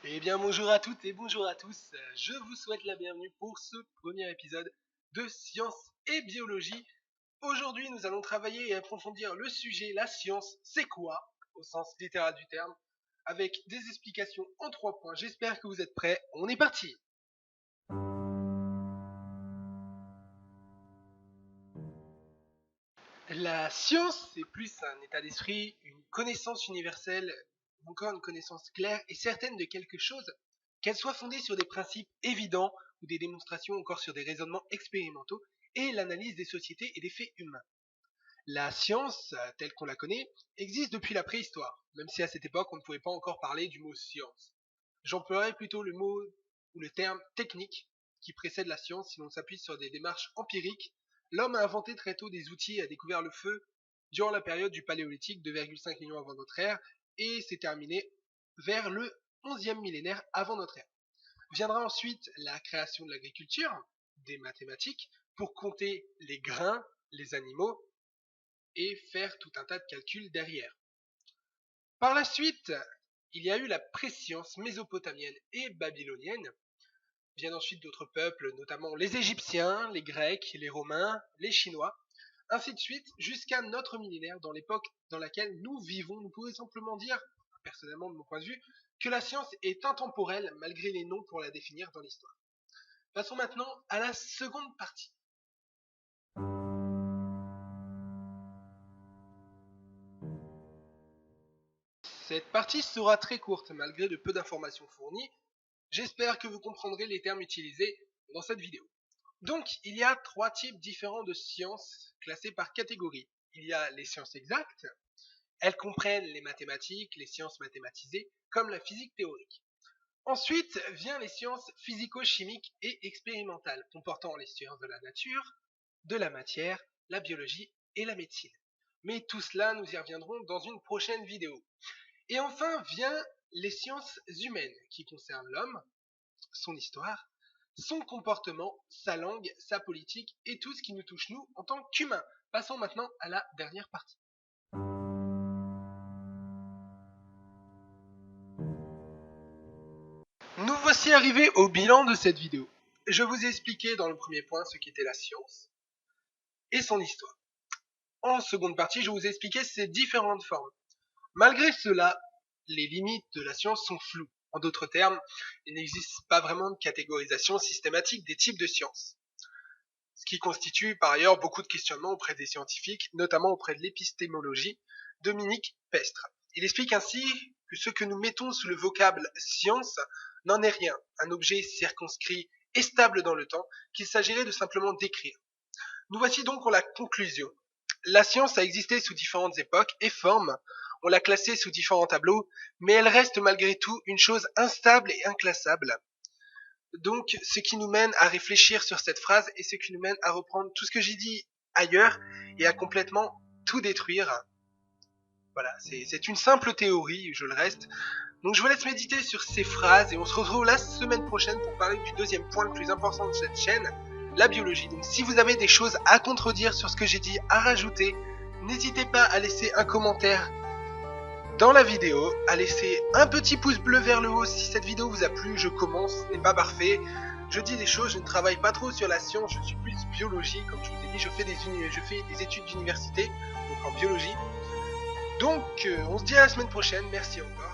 Eh bien bonjour à toutes et bonjour à tous, je vous souhaite la bienvenue pour ce premier épisode de Science et Biologie. Aujourd'hui nous allons travailler et approfondir le sujet la science c'est quoi au sens littéral du terme, avec des explications en 3 points. J'espère que vous êtes prêts, on est parti. La science c'est plus un état d'esprit, une connaissance universelle, encore une connaissance claire et certaine de quelque chose, qu'elle soit fondée sur des principes évidents ou des démonstrations encore sur des raisonnements expérimentaux et l'analyse des sociétés et des faits humains. La science, telle qu'on la connaît, existe depuis la préhistoire, même si à cette époque on ne pouvait pas encore parler du mot science. J'emploierais plutôt le mot ou le terme technique qui précède la science si l'on s'appuie sur des démarches empiriques. L'homme a inventé très tôt des outils et a découvert le feu durant la période du Paléolithique, 2,5 millions avant notre ère, et s'est terminé vers le 11e millénaire avant notre ère. Viendra ensuite la création de l'agriculture, des mathématiques, pour compter les grains, les animaux, et faire tout un tas de calculs derrière. Par la suite, il y a eu la préscience mésopotamienne et babylonienne. Viennent ensuite d'autres peuples, notamment les Égyptiens, les Grecs, les Romains, les Chinois, ainsi de suite, jusqu'à notre millénaire, dans l'époque dans laquelle nous vivons. Nous pouvons simplement dire, personnellement de mon point de vue, que la science est intemporelle malgré les noms pour la définir dans l'histoire. Passons maintenant à la seconde partie. Cette partie sera très courte malgré le peu d'informations fournies. J'espère que vous comprendrez les termes utilisés dans cette vidéo. Donc, il y a 3 types différents de sciences classées par catégorie. Il y a les sciences exactes. Elles comprennent les mathématiques, les sciences mathématisées, comme la physique théorique. Ensuite vient les sciences physico-chimiques et expérimentales, comportant les sciences de la nature, de la matière, la biologie et la médecine. Mais tout cela, nous y reviendrons dans une prochaine vidéo. Et enfin vient les sciences humaines, qui concernent l'homme, son histoire, son comportement, sa langue, sa politique et tout ce qui nous touche nous en tant qu'humains. Passons maintenant à la dernière partie. Nous voici arrivés au bilan de cette vidéo. Je vous ai expliqué dans le premier point ce qu'était la science et son histoire. En seconde partie, je vous ai expliqué ses différentes formes. Malgré cela, les limites de la science sont floues. En d'autres termes, il n'existe pas vraiment de catégorisation systématique des types de sciences. Ce qui constitue par ailleurs beaucoup de questionnements auprès des scientifiques, notamment auprès de l'épistémologie, Dominique Pestre. Il explique ainsi que ce que nous mettons sous le vocable science n'en est rien, un objet circonscrit et stable dans le temps qu'il s'agirait de simplement décrire. Nous voici donc en la conclusion. La science a existé sous différentes époques et formes, on l'a classée sous différents tableaux, mais elle reste malgré tout une chose instable et inclassable. Donc, ce qui nous mène à réfléchir sur cette phrase et ce qui nous mène à reprendre tout ce que j'ai dit ailleurs et à complètement tout détruire. Voilà, c'est une simple théorie, je le reste. Donc je vous laisse méditer sur ces phrases et on se retrouve la semaine prochaine pour parler du deuxième point le plus important de cette chaîne, la biologie. Donc si vous avez des choses à contredire sur ce que j'ai dit, à rajouter, n'hésitez pas à laisser un commentaire dans la vidéo, à laisser un petit pouce bleu vers le haut si cette vidéo vous a plu. Je commence, ce n'est pas parfait, je dis des choses, je ne travaille pas trop sur la science, je suis plus biologie, comme je vous ai dit, je fais des études d'université, donc en biologie. Donc on se dit à la semaine prochaine, merci encore.